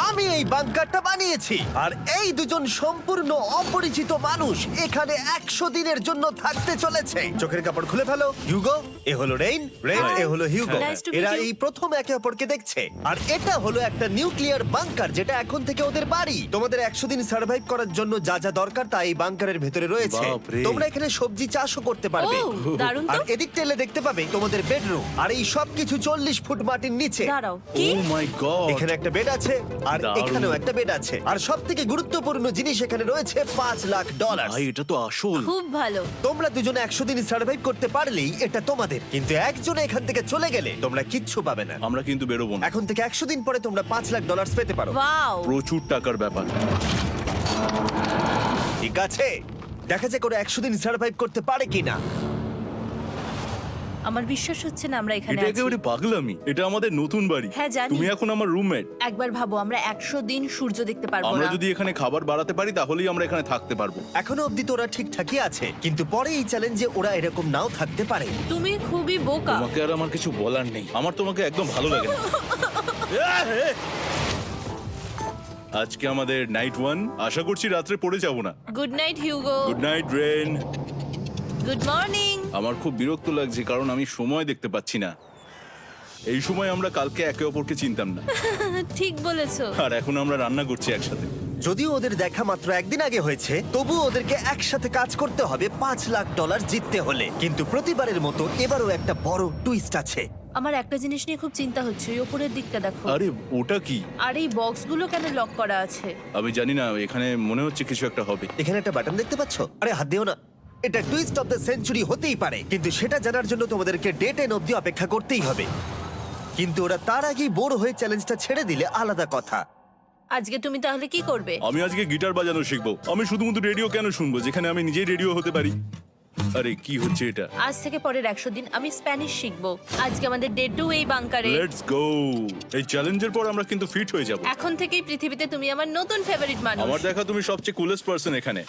আমি এই বাংকারটা বানিয়েছি আর এই দুজন সম্পূর্ণ অপরিচিত মানুষ এখানে 100 দিনের জন্য থাকতে চলেছে। চোখের কাপড় খুলে ফেলো। হিউগো, এ হলো রেইন, এ হলো হিউগো। Nice to meet এরা you. এই প্রথম একে অপরকে দেখছে। আর এটা হলো একটা নিউক্লিয়ার বাংকার যেটা এখন থেকে ওদের বাড়ি। তোমাদের 100 দিন সার্ভাইভ করার জন্য যা যা দরকার তা এই বাংকারের ভেতরে রয়েছে। বাপরে। তোমরা এখানে সবজি চাষও করতে পারবে। ও, দারুণ তো। আর এদিক টেলে দেখতে পাবে তোমাদের বেডরুম। আর এই সব কিছু 40 ফুট মাটির নিচে। দাঁড়াও, কি? ও মাই গড, এখানে একটা বেড আছে আর দারুণ। এখানেও একটা বেড আছে। আর সব থেকে গুরুত্বপূর্ণ জিনিস এখানে রয়েছে $5,00,000। ভাই এটা তো আসল। খুব ভালো। তোমরা দুজনে 100 দিন সার্ভাইভ করতে পারলেই এটা তোমাদের, কিন্তু একজন এখান থেকে চলে গেলে তোমরা কিচ্ছু পাবে না। আমরা কিন্তু বেরোবো না, এখন থেকে 100 দিন পরে তোমরা $5,00,000 পেতে পারো। ওয়াও। প্রচুর টাকার ব্যাপার। ঠিক আছে, দেখা যাক ওরা 100 দিন সার্ভাইভ করতে পারে কিনা। আমার বিশ্বাস হচ্ছে না আমরা এখানে এটা আছি। একেবারে পাগলামি। এটা আমাদের নতুন বাড়ি। হ্যাঁ, জানি। তুমি এখন আমার রুমমেট। একবার ভাবো, আমরা 100 দিন সূর্য দেখতে পারবো আমরা না। যদি এখানে খাবার বাড়াতে পারি তাহলেই আমরা এখানে থাকতে পারবো। এখনো অবধি তো ওরা ঠিকঠাকই আছে, কিন্তু পরে এই চ্যালেঞ্জে ওরা এরকম নাও থাকতে পারে। তুমি খুবই বোকা। তোমাকে আর আমার কিছু বলার নেই। আমার তোমাকে একদম ভালো লাগে না। আজকে আমাদের নাইট 1। আশা করছি রাত্রে পড়ে যাব না। Good night Hugo. Good night Ren. Good morning. আমার খুব বিরক্ত লাগছে কারণ আমি সময় দেখতে পাচ্ছি না। এই সময় আমরা কালকে একে অপরকে চিনতাম না, ঠিক বলেছো। আর এখন আমরা রান্না করছি একসাথে। যদিও ওদের দেখা মাত্র একদিন আগে হয়েছে, তবুও ওদেরকে একসাথে কাজ করতে হবে $5,00,000 জিততে হলে। কিন্তু প্রতিবারের মতো এবারও একটা বড় টুইস্ট আছে। আমার একটা জিনিস নিয়ে খুব চিন্তা হচ্ছে, ওই উপরের দিকটা দেখো। আরে ওটা কি? আর এই বক্সগুলো কেন লক করা আছে? আমি জানি না, এখানে মনে হচ্ছে কিছু একটা হবে। এখানে একটা বাটন দেখতে পাচ্ছ? আরে হাত দিও না। এটা টুইস্ট অফ দ্য সেঞ্চুরি হতেই পারে, কিন্তু সেটা জানার জন্য তোমাদেরকে ডে 10 অবধি অপেক্ষা করতেই হবে। কিন্তু ওরা তার আগেই বোর হয়ে চ্যালেঞ্জটা ছেড়ে দিলে আলাদা কথা। আজকে তুমি তাহলে কি করবে? আমি আজকে গিটার বাজানো শিখবো। আমি শুধুমাত্র রেডিও কেন শুনবো যেখানে আমি নিজেই রেডিও হতে পারি? আরে কি হচ্ছে এটা? আজ থেকে পরের 100 দিন আমি স্প্যানিশ শিখবো। আজকে আমাদের ডে 2 এই বাংকারে। Let's go. এই চ্যালেঞ্জের পর আমরা কিন্তু ফিট হয়ে যাব। এখন থেকেই পৃথিবীতে তুমি আমার নতুন ফেভারিট মানুষ। আমার দেখা তুমি সবচেয়ে কুলেস্ট পারসন এখানে।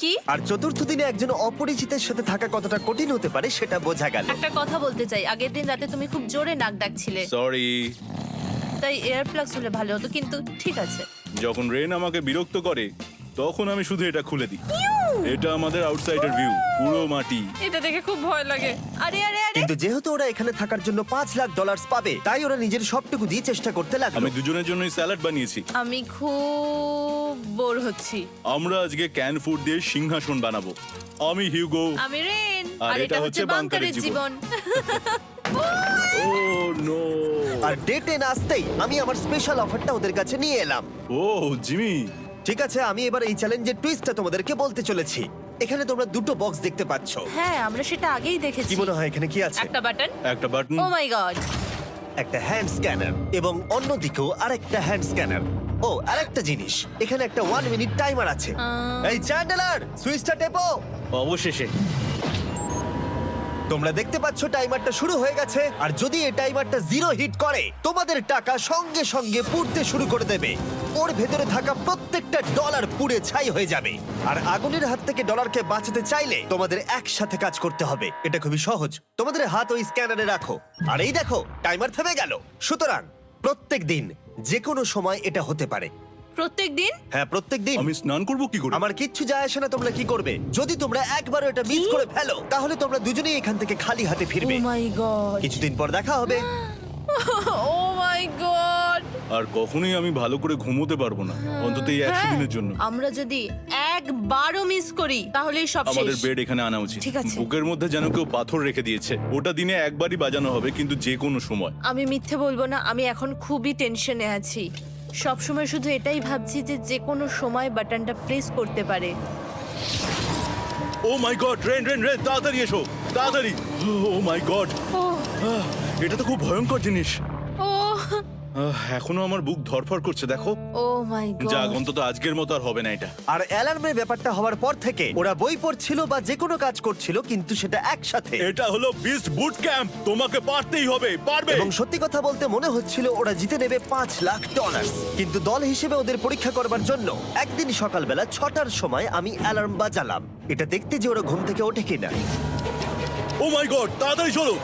কি? আর চতুর্থ দিনে একজন অপরিচিতের সাথে থাকা কতটা কঠিন হতে পারে সেটা বোঝা গেল। একটা কথা বলতে চাই, আগের দিন রাতে তুমি খুব জোরে নাক ডাকছিলে, সরি। তাই এয়ার প্লাগস হলে ভালো হতো, কিন্তু ঠিক আছে। যখন রেন আমাকে বিরক্ত করে তখন আমি শুধু এটা খুলে দিই। এটা আমাদের আউটসাইডার ভিউ, পুরো মাটি। এটা দেখে খুব ভয় লাগে। আরে আরে আরে, কিন্তু যেহেতু ওরা এখানে থাকার জন্য $5,00,000 পাবে, তাই ওরা নিজের সবটুকু দিয়ে চেষ্টা করতে লাগলো। আমি দুজনের জন্যই স্যালাড বানিয়েছি। আমি খুব বোর হচ্ছি। আমরা আজকে ক্যান ফুড দিয়ে সিংহাসন বানাবো। আমি হিউগো। আমি রেন, আর আর এটা হচ্ছে বাংকারের জীবন। ও নো। আর ডে 10 আসতেই আমি আমার স্পেশাল অফারটা ওদের কাছে নিয়ে এলাম। ও জিমি। ঠিক আছে, আমি এবার এই চ্যালেঞ্জের টুইস্টটা তোমাদেরকে বলতে চলেছি। এখানে তোমরা দুটো বক্স দেখতে পাচ্ছ। হ্যাঁ, আমরা সেটা আগেই কি দেখেছি। মনে হয় এখানে কি আছে? একটা বাটন। একটা বাটন। O my god. একটা হ্যান্ড স্ক্যানার এবং অন্যদিকেও আরেকটা হ্যান্ড স্ক্যানার। ও, আরেকটা জিনিস, এখানে একটা 1 মিনিট টাইমার আছে। এই চ্যান্ডেলার, সুইচটা টেপো। অবশেষে। তোমরা দেখতে পাচ্ছ টাইমারটা শুরু হয়ে গেছে, আর যদি এই টাইমারটা 0 হিট করে তোমাদের টাকা সঙ্গে সঙ্গে পুড়তে শুরু করে দেবে। ওর ভেতরে থাকা প্রত্যেকটা ডলার পুড়ে ছাই হয়ে যাবে। আর আগুনের হাত থেকে ডলারকে বাঁচাতে চাইলে তোমাদের একসাথে কাজ করতে হবে। এটা খুবই সহজ। তোমাদের হাত ওই স্ক্যানারে রাখো, আর এই দেখো টাইমার থেমে গেল। সুতরাং প্রত্যেক দিন যে কোনো সময় এটা হতে পারে। প্রত্যেক দিন? হ্যাঁ, প্রত্যেক দিন। আমি স্নান করব কি করে? আমার কিচ্ছু যায় আসে না তোমরা কি করবে। যদি তোমরা একবারও এটা মিস করে ফেলো তাহলে তোমরা দুজনেই এখান থেকে খালি হাতে ও ফিরবে। মাই গড। কিছুদিন পর দেখা হবে। ও মাই গড। আর কখনোই আমি ভালো করে ঘুমোতে পারবো না, অন্তত এই 100 দিনের জন্য। আমরা যদি একবারও মিস করি তাহলেই সব আমাদের শেষ। বেড এখানে আনা উচিত। ঠিক আছে। বুকের মধ্যে যেন কেউ পাথর রেখে দিয়েছে। ওটা দিনে একবারই বাজানো হবে, কিন্তু যে কোনো সময়। আমি মিথ্যে বলবো না, আমি এখন খুবই টেনশনে আছি। সব সময় শুধু এটাই ভাবছি যে যে কোনো সময় বাটনটা প্রেস করতে পারে। ও my god, rain rain rain, তাড়াতাড়ি এসো, তাড়াতাড়ি। ও মাই গড, ও এটা তো খুব ভয়ঙ্কর জিনিস। ও এখনো আমার বুক ধরফর করছে, দেখো। ও মাই যাক, গড। অন্তত আজকের মতো আর হবে না এটা। আর অ্যালার্মের ব্যাপারটা হওয়ার পর থেকে ওরা বই পড়ছিল বা যে কোনো কাজ করছিল, কিন্তু সেটা একসাথে। এটা হলো বিস্ট বুট ক্যাম্প, তোমাকে পারতেই হবে, পারবে। এবং সত্যি কথা বলতে মনে হচ্ছিল ওরা জিতে নেবে $5,00,000। কিন্তু দল হিসেবে ওদের পরীক্ষা করবার জন্য একদিন সকালবেলা 6টার সময় আমি অ্যালার্ম বাজালাম, এটা দেখতে যে ওরা ঘুম থেকে ওঠে কিনা। ও মাই গড, তাড়াতাড়ি চলো।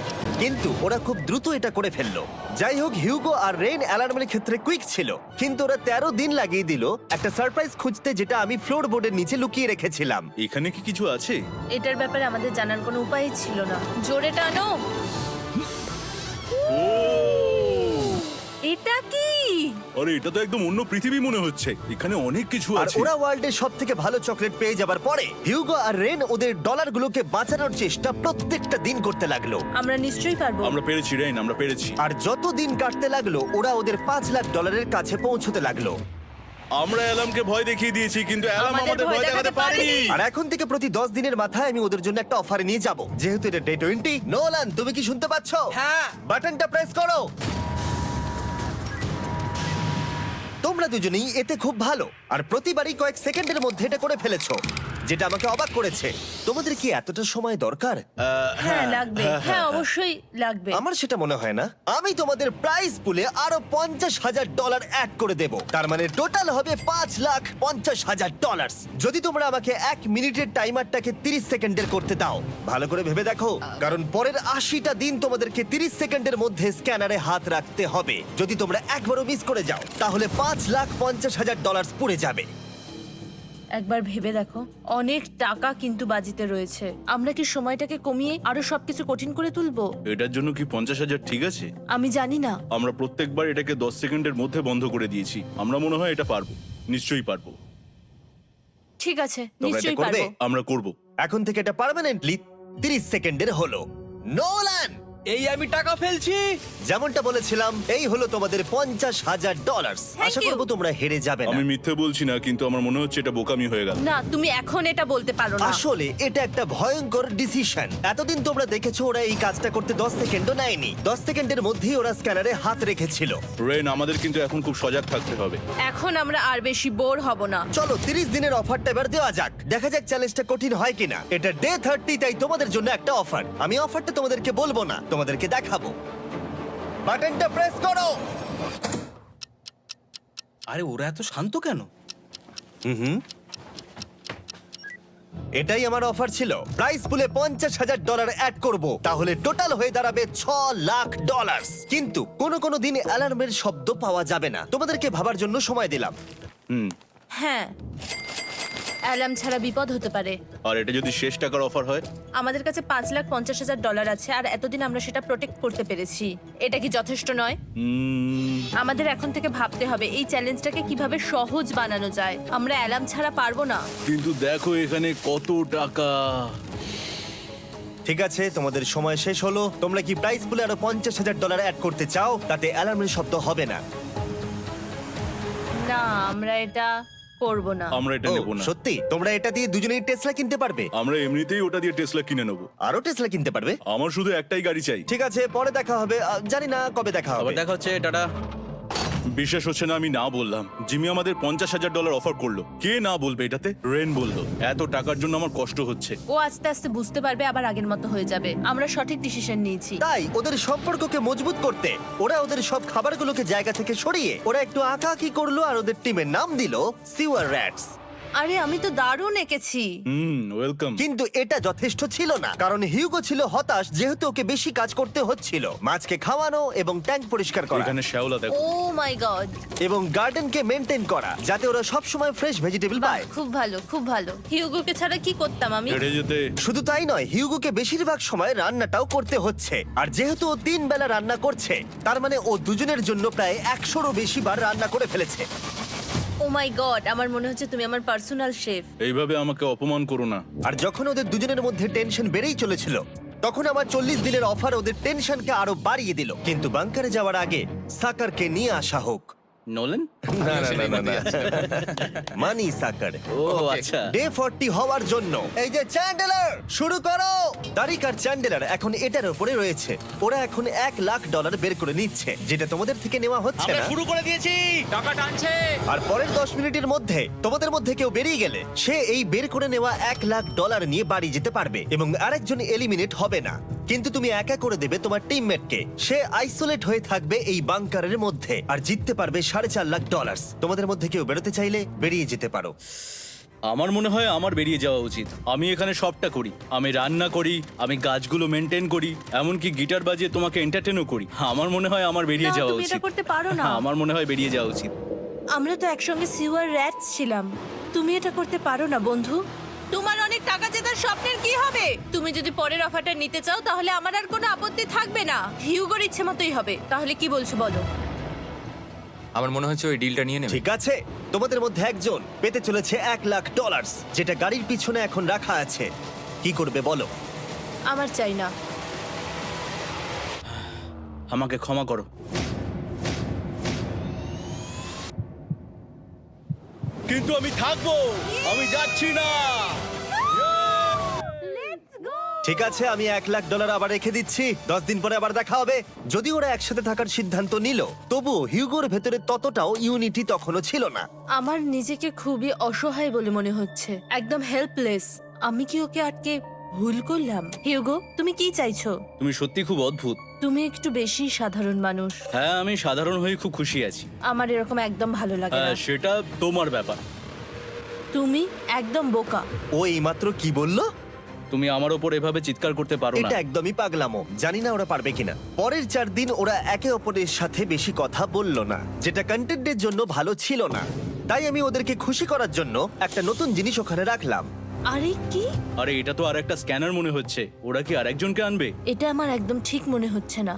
কিন্তু ওরা খুব দ্রুত এটা করে ফেললো। যাই হোক, হিউগো আর রেন অ্যালার্মের ক্ষেত্রে কুইক ছিল, কিন্তু ওরা 13 দিন লাগিয়ে দিল একটা সারপ্রাইজ খুঁজতে, যেটা আমি ফ্লোর বোর্ডের নিচে লুকিয়ে রেখেছিলাম। এখানে কি কিছু আছে? এটার ব্যাপারে আমাদের জানার কোনো উপায়ই ছিল না। জোরে টানো। এটা কি? আরে এটা তো একদম অন্য পৃথিবী মনে হচ্ছে, এখানে অনেক কিছু আর আছে। ওরা ওয়ার্ল্ডের সব থেকে ভালো চকলেট পেয়ে যাবার পরে হিউগো আর রেন ওদের ডলারগুলোকে বাঁচানোর চেষ্টা প্রত্যেকটা দিন করতে লাগলো। আমরা নিশ্চয়ই পারবো। আমরা পেরেছি রেন, আমরা পেরেছি। আর যত দিন কাটতে লাগলো, ওরা ওদের $5,00,000 কাছে পৌঁছতে লাগলো। আমরা অ্যালামকে ভয় দেখিয়ে দিয়েছি, কিন্তু অ্যালাম আমাদের ভয় দেখাতে পারেনি। আর এখন থেকে প্রতি 10 দিনের মাথায় আমি ওদের জন্য একটা অফার নিয়ে যাব, যেহেতু এটা ডে 20। নোলান, তুমি কি শুনতে পাচ্ছ? হ্যাঁ। বাটনটা প্রেস করো। তোমরা দুজনেই এতে খুব ভালো, আর প্রতিবারই কয়েক সেকেন্ডের মধ্যে এটা করে ফেলেছো, যেটা আমাকে অবাক করেছে। তোমাদের কি এতটা সময় দরকার? হ্যাঁ লাগবে, হ্যাঁ অবশ্যই লাগবে। আমার সেটা মনে হয় না। আমি তোমাদের প্রাইস পুলে আরো $50,000 অ্যাড করে দেব, তার মানে টোটাল হবে $5,50,000। যদি তোমরা আমাকে 1 মিনিটের টাইমারটাকে 30 সেকেন্ডের করতে দাও। ভালো করে ভেবে দেখো, কারণ পরের 80টা দিন তোমাদেরকে 30 সেকেন্ডের মধ্যে স্ক্যানারে হাত রাখতে হবে। যদি তোমরা একবারও মিস করে যাও, তাহলে $5,50,000 পুড়ে যাবে। একবার ভেবে দেখো, অনেক টাকা কিন্তু বাজিতে রয়েছে। আমরা কি সময়টাকে কমিয়ে আরো সবকিছু কঠিন করে তুলবো? এটার জন্য কি 50,000 ঠিক আছে? আমি জানি না। আমরা প্রত্যেকবার এটাকে 10 সেকেন্ডের মধ্যে বন্ধ করে দিয়েছি। আমরা মনে হয় এটা পারবো, নিশ্চয়ই পারবো। ঠিক আছে, তোমরা এটা নিশ্চয়ই করবে? পারবো। আমরা করব। এখন থেকে এটা পার্মানেন্টলি 30 সেকেন্ডের হলো। নোলান, এই আমি টাকা ফেলছি। যেমনটা বলেছিলাম, এই হলো তোমাদের $50,000। Thank Asha you. করবো তোমরা হেরে যাবে না। আমি মিথ্যে বলছি না, কিন্তু আমার মনে হচ্ছে এটা বোকামি হয়ে গেল। না, তুমি এখন এটা বলতে পারো না। আসলে এটা একটা ভয়ঙ্কর ডিসিশন। এতদিন তোমরা দেখেছো ওরা এই কাজটা করতে 10 সেকেন্ডও নেয়নি। 10 সেকেন্ডের মধ্যেই ওরা স্ক্যানারে হাত রেখেছিল। রেন, আমাদের কিন্তু এখন খুব সজাগ থাকতে হবে। এখন আমরা আর বেশি বোর হব না। চলো 30 দিনের অফারটা এবার দেওয়া যাক, দেখা যাক চ্যালেঞ্জটা কঠিন হয় কিনা। এটা ডে 30, তাই তোমাদের জন্য একটা অফার। আমি অফারটা তোমাদেরকে বলবো না, তোমাদেরকে দেখাবো। বাটনটা প্রেস করো। আরে ওরা এত শান্ত কেন? এটাই আমার অফার ছিল। প্রাইস পুলে $50,000 অ্যাড করব, তাহলে টোটাল হয়ে দাঁড়াবে $6,00,000। কিন্তু কোনো দিন অ্যালার্মের শব্দ পাওয়া যাবে না। তোমাদেরকে ভাবার জন্য সময় দিলাম। হ্যাঁ, অ্যালার্ম ছাড়া বিপদ হতে পারে। আর এটা যদি শেষ টাকার অফার হয়? আমাদের কাছে $5,50,000 আছে, আর এতদিন আমরা সেটা প্রোটেক্ট করতে পেরেছি। এটা কি যথেষ্ট নয়? আমাদের এখন থেকে ভাবতে হবে এই চ্যালেঞ্জটাকে কিভাবে সহজ বানানো যায়। আমরা অ্যালার্ম ছাড়া পারবো না। কিন্তু দেখো এখানে কত টাকা। ঠিক আছে, তোমাদের সময় শেষ হলো। তোমরা কি প্রাইস পুলে আরো $50,000 অ্যাড করতে চাও? তাতে অ্যালার্মের শব্দ হবে না। না, আমরা এটা করব না। আমরা এটা ও, নেব না। সত্যি? তোমরা এটা দিয়ে দুজনেই টেসলা কিনতে পারবে? আমরা এমনিতেই ওটা দিয়ে টেসলা কিনে নেব। আরো টেসলা কিনতে পারবে? আমার শুধু একটাই গাড়ি চাই। ঠিক আছে, পরে দেখা হবে। জানি না কবে দেখা হবে। আবার দেখা হচ্ছে, টাটা। বিশ্বাস হচ্ছে না আমি না বললাম। জিমি আমাদের $50,000 অফার করলো। কে না বলবে এটাতে? রেন বললো। এত টাকার জন্য আমার কষ্ট হচ্ছে। ও আস্তে আস্তে বুঝতে পারবে, আবার আগের মতো হয়ে যাবে। আমরা সঠিক ডিসিশন নিয়েছি। তাই ওদের সম্পর্ককে মজবুত করতে ওরা ওদের সব খাবারগুলোকে জায়গা থেকে সরিয়ে ওরা একটু আঁকাআঁকি করলো, আর ওদের টিমের নাম দিল সিওয়ার র্যাটস। আরে আমি তো দারুণ এঁকেছি। ওয়েলকাম। কিন্তু এটা যথেষ্ট ছিল না, কারণ হিউগো ছিল হতাশ, যেহেতু ওকে বেশি কাজ করতে হচ্ছিল। মাছকে খাওয়ানো এবং ট্যাঙ্ক পরিষ্কার করা এখানে শ্যাওলা দেখো। ও মাই গড, এবং গার্ডেনকে মেনটেন করা, যাতে ওরা সব সময় ফ্রেশ ভেজিটেবল পায়। খুব ভালো, খুব ভালো। হিউগোকে ছাড়া কি করতাম আমি? হেঁটে যেতে। শুধু তাই নয়, হিউগোকে বেশিরভাগ সময় রান্নাটাও করতে হচ্ছে। আর যেহেতু ও 3 বেলা রান্না করছে, তার মানে ও দুজনের জন্য প্রায় 100রও বেশি বার রান্না করে ফেলেছে। ও মাই গড, আমার মনে হচ্ছে তুমি আমার পার্সোনাল শেফ। এইভাবে আমাকে অপমান করো না। আর যখন ওদের দুজনের মধ্যে টেনশন বেড়েই চলেছিল, তখন আমার 40 দিনের অফার ওদের টেনশনকে আরো বাড়িয়ে দিল। কিন্তু বাংকারে যাওয়ার আগে সাকারকে নিয়ে আসা হোক। নোলেন? না না না না, না। মানি সাকার। ও আচ্ছা। ডে 40 হওয়ার জন্য এই যে চ্যান্ডেলার, শুরু করো। তারিক আর চ্যান্ডেলার এখন এটার উপরে রয়েছে। ওরা এখন $1,00,000 বের করে নিচ্ছে, যেটা তোমাদের থেকে নেওয়া হচ্ছে আমরা না। শুরু করে দিয়েছি, টাকা টানছে। আর পরের 10 মিনিটের মধ্যে তোমাদের মধ্যে কেউ বেরিয়ে গেলে সে এই বের করে নেওয়া $1,00,000 নিয়ে বাড়ি যেতে পারবে, এবং আরেকজন এলিমিনেট হবে না। কিন্তু তুমি একা করে দেবে তোমার টিমমেটকে। সে আইসোলেট হয়ে থাকবে এই বাংকারের মধ্যে, আর জিততে পারবে $4.5 লাখ। তোমাদের মধ্যে কেউ বেরোতে চাইলে বেরিয়ে যেতে পারো। আমার মনে হয় আমার বেরিয়ে যাওয়া উচিত। আমি এখানে সবটা করি, আমি রান্না করি, আমি গাছগুলো মেনটেন করি, এমনকি গিটার বাজিয়ে তোমাকে এন্টারটেনও করি। আমার মনে হয় আমার বেরিয়ে না, যাওয়া তুমি এটা উচিত। করতে পারো না। আমার মনে হয় বেরিয়ে যাওয়া উচিত। আমরা তো একসঙ্গে সিওয়ার র্যাটস ছিলাম। তুমি এটা করতে পারো না বন্ধু। তোমার অনেক টাকা জেতার স্বপ্নের কি হবে? তুমি যদি পরের অফারটা নিতে চাও তাহলে আমার আর কোনো আপত্তি থাকবে না। হিউগোর ইচ্ছে মতোই হবে। তাহলে কি বলছো বলো? আমার মনে হচ্ছে ওই ডিলটা নিয়ে নেবে। ঠিক আছে, তোমাদের মধ্যে একজন পেতে চলেছে $1,00,000, যেটা গাড়ির পিছনে এখন রাখা আছে। কি করবে বলো? আমার চাই না। আমাকে ক্ষমা করো। কিন্তু আমি থাকবো, আমি যাচ্ছি না। ঠিক আছে, আমি $1,00,000 আবার রেখে দিচ্ছি। 10 দিন পরে আবার দেখা হবে। যদি ওরা একসাথে থাকার সিদ্ধান্ত নিল, তবুও হিউগোর ভেতরে ততটাও ইউনিটি তখনও ছিল না। আমার নিজেকে খুবই অসহায় বলে মনে হচ্ছে, একদম হেল্পলেস। আমি কি ওকে আটকে ভুল করলাম? হিউগো, তুমি কি চাইছো? তুমি সত্যি খুব অদ্ভুত। তুমি একটু বেশি সাধারণ মানুষ। হ্যাঁ, আমি সাধারণ হয়ে খুব খুশি আছি। আমার এরকম একদম ভালো লাগে না। হ্যাঁ, সেটা তোমার ব্যাপার। তুমি একদম বোকা। ও এইমাত্র কি বললো? তুমি আমার ওপর এভাবে চিৎকার করতে পারো না। এটা একদমই পাগলামো। জানি না ওরা পারবে কিনা। পরের 4 দিন ওরা একে অপরের সাথে বেশি কথা বলল না, যেটা কন্টেন্টের জন্য ভালো ছিল না। তাই আমি ওদেরকে খুশি করার জন্য একটা নতুন জিনিস ওখানে রাখলাম। আরে কি? আরে এটা তো আর একটা স্ক্যানার মনে হচ্ছে। ওরা কি আরেকজনকে আনবে? এটা আমার একদম ঠিক মনে হচ্ছে না।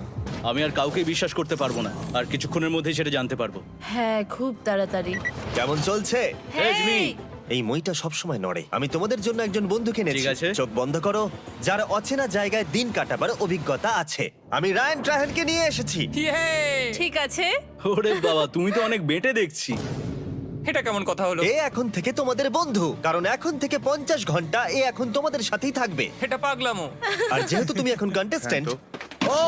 আমি আর কাউকে বিশ্বাস করতে পারবো না। আর কিছুক্ষণের মধ্যেই সেটা জানতে পারবো। হ্যাঁ, খুব তাড়াতাড়ি। কেমন চলছে? Hey, Jimmy! এই মইটা সবসময় নড়ে। আমি তোমাদের জন্য একজন বন্ধুকে এনেছি। ঠিক আছে। চোখ বন্ধ করো, যার অচেনা জায়গায় দিন কাটাবার অভিজ্ঞতা আছে। আমি রায়ান ট্রাহেলকে নিয়ে এসেছি। ইয়ে! ঠিক আছে। ওরে বাবা, তুমি তো অনেক বেটে দেখছি। এটা কেমন কথা হলো? এ এখন থেকে তোমাদের বন্ধু, কারণ এখন থেকে 50 ঘন্টা এ এখন তোমাদের সাথেই থাকবে। এটা পাগলামো। আর যেহেতু তুমি এখন কন্টেস্ট্যান্ট, ও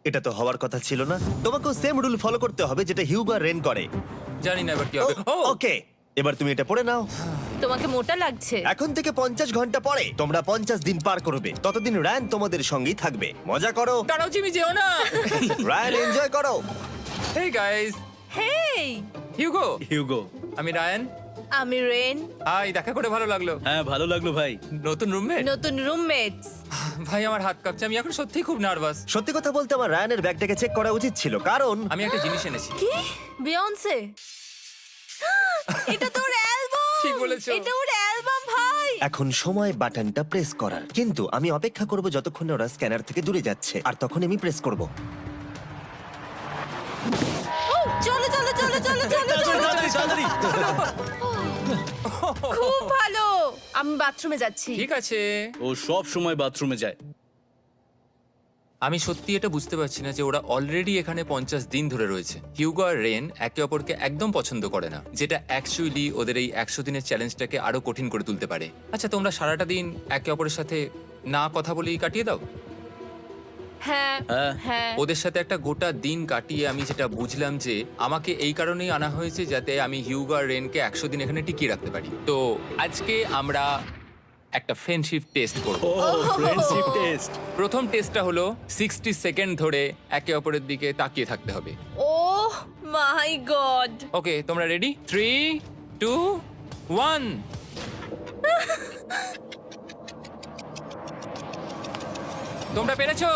এটা তো হওয়ার কথা ছিল না। তোমাকেও সেম রুল ফলো করতে হবে যেটা হিউগো আর রেন করে। জানি না এবার কি হবে। ও ওকে, এবার তুমি এটা পড়ে নাও। তোমাকে মোটা লাগছে। এখন থেকে 50 ঘন্টা পরে তোমরা 50 দিন পার করবে। ততদিন রায়ান তোমাদের সঙ্গেই থাকবে। মজা করো, দাঁড়াও জিমি, যেও না। রায়ান এনজয় করো। হেই গাইস, হেই, হিউগো। হিউগো। আমি রায়ান। আমি রেন। হাই, দেখা করে ভালো লাগলো। হ্যাঁ, ভালো লাগলো ভাই। নতুন রুমমেট। নতুন রুমমেটস। ভাই আমার হাত কাঁপছে, আমি এখন সত্যিই খুব নার্ভাস। সত্যি কথা বলতে আমার রায়ানের ব্যাগটাকে চেক করা উচিত ছিল, কারণ আমি একটা জিনিস এনেছি। কি? বিয়ন্সে? এটা তোর অ্যালবাম। ঠিক বলেছো। এটা ওর অ্যালবাম ভাই। এখন সময় বাটনটা প্রেস করার। কিন্তু আমি অপেক্ষা করব যতক্ষণ না ওরা স্ক্যানার থেকে দূরে যাচ্ছে, আর তখন আমি প্রেস করব। ও, চলো চলো চলো চলো চলো চলো। খুব ভালো। আমি বাথরুমে যাচ্ছি। ঠিক আছে। ও সব সময় বাথরুমে যায়। আমি সত্যি এটা বুঝতে পারছি না যে ওরা অলরেডি এখানে 50 দিন ধরে রয়েছে। হিউগো আর রেন একে অপরকে একদম পছন্দ করে না, যেটা অ্যাকচুয়ালি ওদের এই 100 দিনের চ্যালেঞ্জটাকে আরো কঠিন করে তুলতে পারে। আচ্ছা, তোমরা সারাটা দিন একে অপরের সাথে না কথা বলেই কাটিয়ে দাও? হ্যাঁ হ্যাঁ। হ্যাঁ। ওদের সাথে একটা গোটা দিন কাটিয়ে আমি যেটা বুঝলাম যে আমাকে এই কারণেই আনা হয়েছে যাতে আমি হিউগো আর রেনকে 100 দিন এখানে টিকিয়ে রাখতে পারি। তো আজকে আমরা একটা ফ্রেন্ডশিপ টেস্ট করব। ও ফ্রেন্ডশিপ টেস্ট। প্রথম টেস্টটা হলো 60 সেকেন্ড ধরে একে অপরের দিকে তাকিয়ে থাকতে হবে। ওহ মাই গড। ওকে, তোমরা রেডি? 3, 2, 1। তোমরা পেরেছো?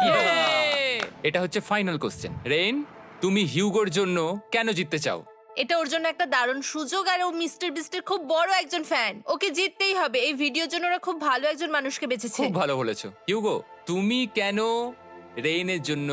Yay! এটা হচ্ছে ফাইনাল কোশ্চেন। রেইন, তুমি হিউগোর জন্য কেন জিততে চাও? এটা ওর জন্য একটা দারুণ সুযোগ, আর ও মিস্টার বিস্টের খুব বড় একজন ফ্যান। ওকে জিততেই হবে। এই ভিডিওর জন্য ওরা খুব ভালো একজন মানুষকে বেছেছে। খুব ভালো বলেছো। হিউগো, তুমি কেন রেইনের জন্য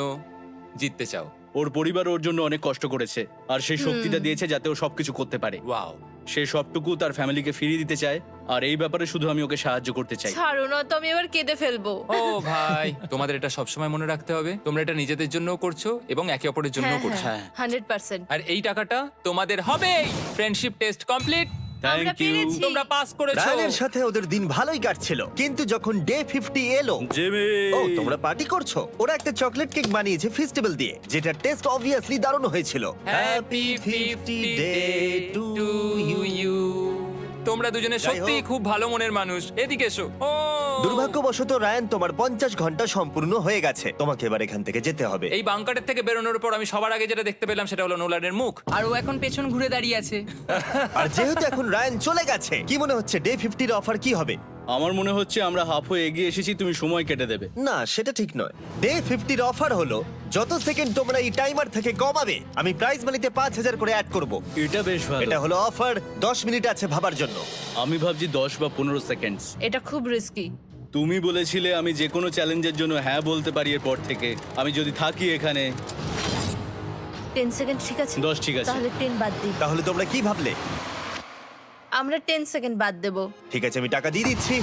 জিততে চাও? ওর পরিবার ওর জন্য অনেক কষ্ট করেছে, আর সেই শক্তিটা দিয়েছে যাতে ও সবকিছু করতে পারে। ওয়াও। সে সবটুকু তার ফ্যামিলিকে ফিরিয়ে দিতে চায়, আর এই ব্যাপারে শুধু আমি ওকে সাহায্য করতে চাই। ছাড়ো না তো, আমি এবার কেঁদে ফেলবো। ও ভাই, তোমাদের এটা সবসময় মনে রাখতে হবে। তোমরা এটা নিজেদের জন্যও করছো এবং একে অপরের জন্যও করছো। হ্যাঁ। 100%। আর এই টাকাটা তোমাদের হবে। Friendship test complete. আমরা থ্যাংক ইউ পেরেছি। তোমরা পাস করেছো। রায়ানের সাথে ওদের দিন ভালোই কাটছিল, কিন্তু যখন ডে 50 এলো, জিমি। ও তোমরা পার্টি করছো। ওরা একটা চকলেট কেক বানিয়েছে ফেস্টিভ্যাল দিয়ে, যেটা টেস্ট অবভিয়াসলি দারুণ হয়েছিল। Happy 50 day to you. তো তোমরা দুজনে যাই সত্যি হোক। খুব ভালো মনের মানুষ, এদিকে এসো। ও দুর্ভাগ্যবশত রায়ান, তোমার 50 ঘন্টা সম্পূর্ণ হয়ে গেছে। তোমাকে এবার এখান থেকে যেতে হবে। এই বাংকারের থেকে বেরোনোর পর আমি সবার আগে যেটা দেখতে পেলাম সেটা হলো নোলানের মুখ। আর ও এখন পেছন ঘুরে দাঁড়িয়ে আছে। আর যেহেতু এখন রায়ান চলে গেছে, কি মনে হচ্ছে ডে 50 এর অফার কি হবে? আমার মনে হচ্ছে আমরা হাফ হয়ে এগিয়ে এসেছি, তুমি সময় কেটে দেবে। না, সেটা ঠিক নয়। ডে 50 এর অফার হলো যত সেকেন্ড তোমরা এই টাইমার থেকে কমাবে, আমি প্রাইজ মানিতে 5000 করে অ্যাড করব। এটা বেশ ভালো। এটা হলো অফার। 10 মিনিট আছে ভাবার জন্য। আমি ভাবছি 10 বা 15 সেকেন্ডস। এটা খুব রিস্কি। তুমি বলেছিলে আমি যে কোনো চ্যালেঞ্জের জন্য হ্যাঁ বলতে পারি এরপর থেকে। আমি যদি থাকি এখানে 10 সেকেন্ড ঠিক আছে? 10 ঠিক আছে। তাহলে 10 বাদ দিই। তাহলে তোমরা কি ভাবলে? আমরা 10 সেকেন্ড বাদ দেব। ঠিক আছে, আমি টাকা দিয়ে দিচ্ছি।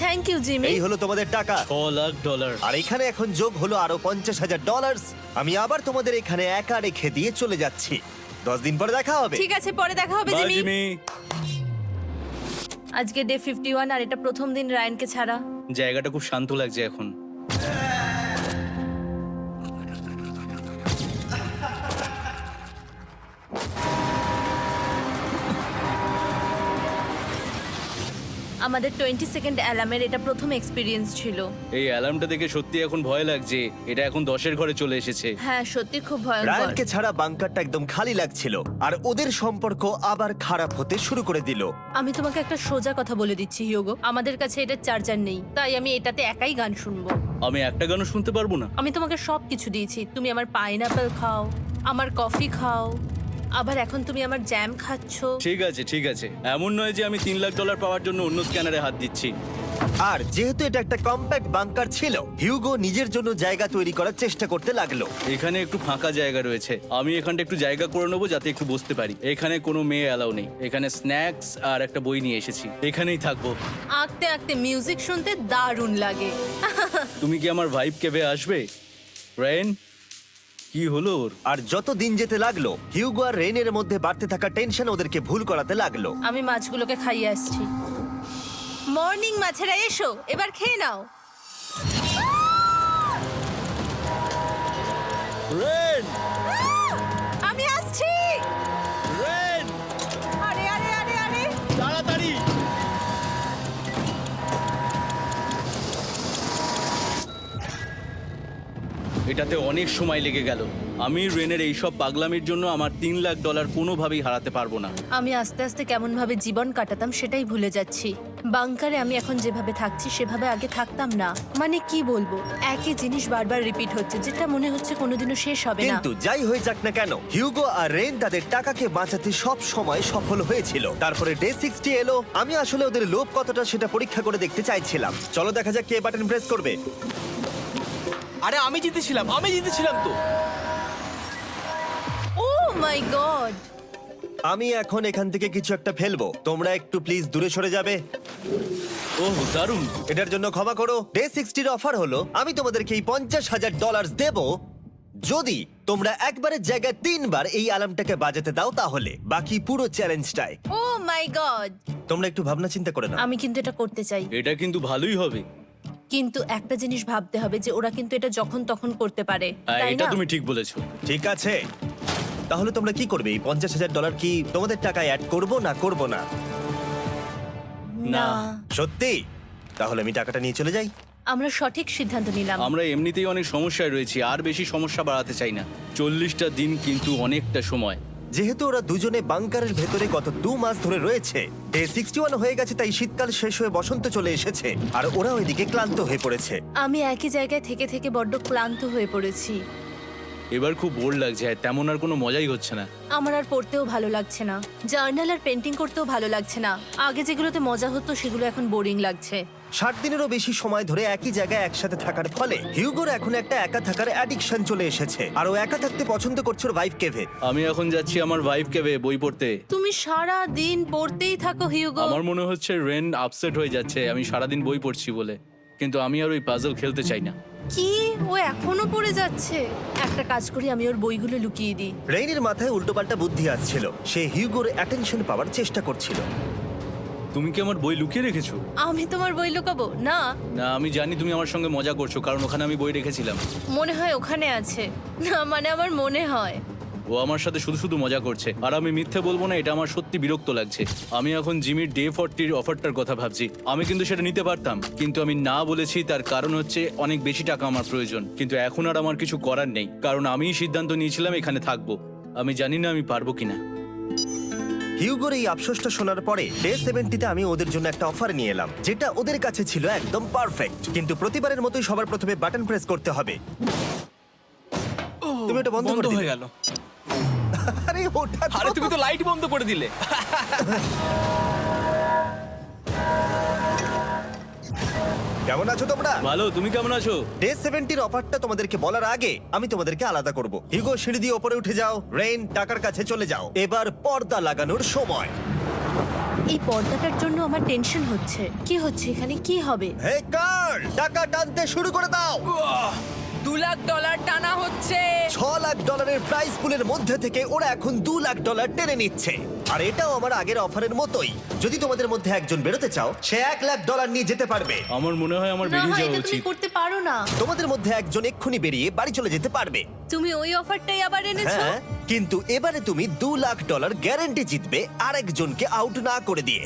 Thank you Jimmy. এই হলো তোমাদের টাকা। $6,00,000। আর এখানে এখন যোগ হলো আরো $50,000। আমি আবার তোমাদের এখানে একা রেখে দিয়ে চলে যাচ্ছি। 10 দিন পরে দেখা হবে। ঠিক আছে, পরে দেখা হবে বাই জিমি। জিমি। আজকে ডে 51 আর এটা প্রথম দিন রায়ানকে ছাড়া। জায়গাটা খুব শান্ত লাগছে এখন। আমাদের 20 সেকেন্ড অ্যালার্মের এটা প্রথম এক্সপিরিয়েন্স ছিল। এই অ্যালার্মটা দেখে সত্যি এখন ভয় লাগছে। এটা এখন 10-এর ঘরে চলে এসেছে। হ্যাঁ, সত্যি খুব ভয়ঙ্কর। রায়ানকে ছাড়া বাংকারটা একদম খালি লাগছিল, আর ওদের সম্পর্ক আবার খারাপ হতে শুরু করে দিল। আমি তোমাকে একটা সোজা কথা বলে দিচ্ছি হিউগো, আমাদের কাছে এটা চার্জার নেই, তাই আমি এটাতে একাই গান শুনবো। আমি একটা গানও শুনতে পারবো না। আমি তোমাকে সব কিছু দিয়েছি। তুমি আমার পাইনাপেল খাও, আমার কফি খাও, আবার এখন তুমি আমার জ্যাম খাচ্ছ। ঠিক আছে ঠিক আছে, এমন নয় যে আমি $3,00,000 পাওয়ার জন্য অন্য স্ক্যানারে হাত দিচ্ছি। আর যেহেতু এটা একটা কম্প্যাক্ট বাংকার ছিল, হিউগো নিজের জন্য জায়গা তৈরি করার চেষ্টা করতে লাগলো। এখানে একটু ফাঁকা জায়গা রয়েছে, আমি এখানটা একটু জায়গা করে নেবো যাতে একটু বসতে পারি। এখানে কোনো মেয়ে অ্যালাউ নেই। এখানে স্ন্যাক্স আর একটা বই নিয়ে এসেছি, এখানেই থাকবো। আঁকতে আঁকতে মিউজিক শুনতে দারুণ লাগে। তুমি কি আমার ভাইব কেবে আসবে? রেন, কি হলো ওর? আর যত দিন যেতে লাগলো, হিউগো আর রেনের মধ্যে বাড়তে থাকা টেনশন ওদেরকে ভুল করাতে লাগলো। আমি মাছগুলোকে খাইয়ে আসছি। মর্নিং মাছেরা, এসো এবার খেয়ে নাও। রেন, আমি আসছি। রেন, আরে আরে আরে আরে, তাড়াতাড়ি। এটাতে অনেক সময় লেগে গেল। আমি রেনের এইসব পাগলামির জন্য আমার $3,00,000 কোনোভাবেই হারাতে পারবো না। আমি আস্তে আস্তে কেমন ভাবে জীবন কাটাতাম সেটাই ভুলে যাচ্ছি। বাংকারে আমি এখন যেভাবে থাকছি সেভাবে আগে থাকতাম না। মানে কি বলবো, একই জিনিস বারবার রিপিট হচ্ছে, যেটা মনে হচ্ছে কোনোদিনও শেষ হবে না। কিন্তু যাই হয়ে যাক না কেন, হিউগো আর রেন তাদের টাকাকে বাঁচাতে সব সময় সফল হয়েছিল। তারপরে ডে 60 এলো। আমি আসলে ওদের লোভ কতটা সেটা পরীক্ষা করে দেখতে চাইছিলাম। চলো দেখা যাক কে বাটন প্রেস করবে। আরে আমি জিতেছিলাম তো। ও মাই গড! আমি এখন এখান থেকে কিছু একটা ফেলবো। তোমরা একটু প্লিজ দূরে সরে যাবে। ওহ দারুণ। এটার জন্য ক্ষমা করো। ডে 60 অফার হলো আমি তোমাদেরকে এই $50,000 দেব যদি তোমরা একবারের জায়গায় 3 বার এই অ্যালার্মটাকে বাজাতে দাও। তাহলে বাকি পুরো চ্যালেঞ্জটাই ও মাই গড! তোমরা একটু ভাবনা চিন্তা করে নাও। আমি কিন্তু এটা করতে চাই, এটা কিন্তু ভালোই হবে। কিন্তু একটা জিনিস ভাবতে হবে যে ওরা কিন্তু এটা যখন তখন করতে পারে, হ্যাঁ, তাই এটা না? তুমি ঠিক বলেছো। ঠিক আছে, তাহলে তোমরা কি করবে? এই $50,000 কি তোমাদের টাকায় অ্যাড করব না করব না? না, সত্যি? তাহলে আমি টাকাটা নিয়ে চলে যাই। আমরা সঠিক সিদ্ধান্ত নিলাম। আমরা এমনিতেই অনেক সমস্যায় রয়েছি, আর বেশি সমস্যা বাড়াতে চাই না। 40টা দিন কিন্তু অনেকটা সময়। যেহেতু ওরা দুজনে বাংকারের ভেতরে গত 2 মাস ধরে রয়েছে, ডে 61 হয়ে গেছে, তাই শীতকাল শেষ হয়ে বসন্ত চলে এসেছে, আর ওরা ওইদিকে ক্লান্ত হয়ে পড়েছে। আমি একই জায়গায় থেকে থেকে বড্ড ক্লান্ত হয়ে পড়েছি। এবার খুব বোর লাগছে, আর তেমন আর কোনো মজাই হচ্ছে না। আমার আর পড়তেও ভালো লাগছে না, জার্নাল আর পেন্টিং করতেও ভালো লাগছে না। আগে যেগুলোতে মজা হতো সেগুলো এখন বোরিং লাগছে। 60 দিনেরও বেশি সময় ধরে একই জায়গায় একসাথে থাকার ফলে হিউগোর এখন একটা একা থাকার অ্যাডিকশন চলে এসেছে, আর ও একা থাকতে পছন্দ করছে ওর ওয়াইফ কেভে। আমি এখন যাচ্ছি আমার ওয়াইফ কেবে বই পড়তে। তুমি সারা দিন পড়তেই থাকো হিউগো। আমার মনে হচ্ছে রেন আপসেট হয়ে যাচ্ছে আমি সারাদিন বই পড়ছি বলে, কিন্তু আমি আর ওই পাজল খেলতে চাই না। কি, ও এখনো পড়ে যাচ্ছে? একটা কাজ করি, আমি ওর বইগুলো লুকিয়ে দিই। রেইনের মাথায় উল্টোপাল্টা বুদ্ধি আসছিল। সে হিউগোর অ্যাটেনশন পাওয়ার চেষ্টা করছিল। তুমি কি আমার বই লুকিয়ে রেখেছো? আমি তোমার বই লুকাবো না। না, আমি জানি তুমি আমার সঙ্গে মজা করছো, কারণ ওখানে আমি বই রেখেছিলাম। মনে হয় ওখানে আছে। না মানে আমার মনে হয়। ও আমার সাথে শুধু শুধু মজা করছে, আর আমি মিথ্যে বলবো না, এটা আমার সত্যি বিরক্ত লাগছে। আমি এখন জিমির ডে 40 অফারটার কথা ভাবছি। আমি কিন্তু সেটা নিতে পারতাম, কিন্তু আমি না বলেছি। তার কারণ হচ্ছে অনেক বেশি টাকা আমার প্রয়োজন, কিন্তু এখন আর আমার কিছু করার নেই, কারণ আমিই সিদ্ধান্ত নিয়েছিলাম এখানে থাকবো। আমি জানি না আমি পারবো কিনা। হিউগোর এই আফসোসটা শোনার পরে ডে 70-তে আমি ওদের জন্য একটা অফার নিয়ে এলাম, যেটা ওদের কাছে ছিল একদম পারফেক্ট। কিন্তু প্রতিবারের মতোই সবার প্রথমে বাটন প্রেস করতে হবে। তুমি এটা বন্ধ করে হয়ে দিলে। গেল। আরে ওটা তো- আরে তুমি তো লাইট বন্ধ করে দিলে। কেমন আছো তোমরা? ভালো, তুমি কেমন আছো? ডে 70-র অফারটা তোমাদেরকে বলার আগে আমি তোমাদেরকে আলাদা করব। হিউগো, সিঁড়ি দিয়ে ওপরে উঠে যাও। রেইন, টাকার কাছে চলে যাও। এবার পর্দা লাগানোর সময়। এই পর্দাটার জন্য আমার টেনশন হচ্ছে। কি হচ্ছে এখানে, কি হবে? হে কার্ল, টাকা টানতে শুরু করে দাও। $2 লাখ টানা হচ্ছে। $6 লাখ প্রাইস পুলের মধ্যে থেকে ওরা এখন $2 লাখ টেনে নিচ্ছে। আর এটাও আমার আগের অফারের মতোই। যদি তোমাদের মধ্যে একজন বেরোতে চাও, সে $1 লাখ নিয়ে যেতে পারবে। আমার মনে হয় আমার না বেরিয়ে হয় যাওয়া এটা তুমি উচিত। করতে পারো না। তোমাদের মধ্যে একজন এক্ষুনি বেরিয়ে বাড়ি চলে যেতে পারবে। তুমি ওই অফারটাই আবার এনেছো। হ্যাঁ, কিন্তু এবারে তুমি $2 লাখ গ্যারান্টি জিতবে আরেকজনকে আউট না করে দিয়ে।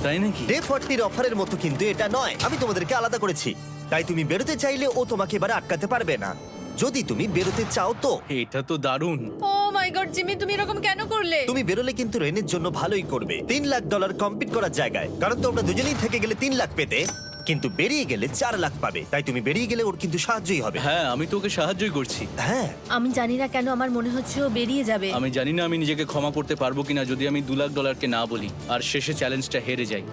তাই নাকি? ডে 40-র অফারের মতো কিন্তু এটা নয়। আমি তোমাদেরকে আলাদা করেছি, তাই তুমি বেরোতে চাইলে ও তোমাকে এবারে আটকাতে পারবে না। যদি তুমি বেরোতে চাও তো। এটা তো দারুণ। ও মাই গড জিমি, তুমি এরকম কেন করলে? তুমি বেরোলে কিন্তু রেনের জন্য ভালোই করবে। $3 লাখ কম্পিট করার জায়গায়, কারণ তোমরা দুজনেই থেকে গেলে 3 লাখ পেতে, কিন্তু বেরিয়ে গেলে 4 লাখ পাবে। তাই তুমি বেরিয়ে গেলে ওর কিন্তু সাহায্যই হবে। হ্যাঁ, আমি তোকে সাহায্যই করছি। হ্যাঁ, আমি জানি না কেন আমার মনে হচ্ছে ও বেরিয়ে যাবে। আমি জানি না আমি নিজেকে ক্ষমা করতে পারবো কিনা যদি আমি $2 লাখ না বলি আর শেষে চ্যালেঞ্জটা হেরে যাই।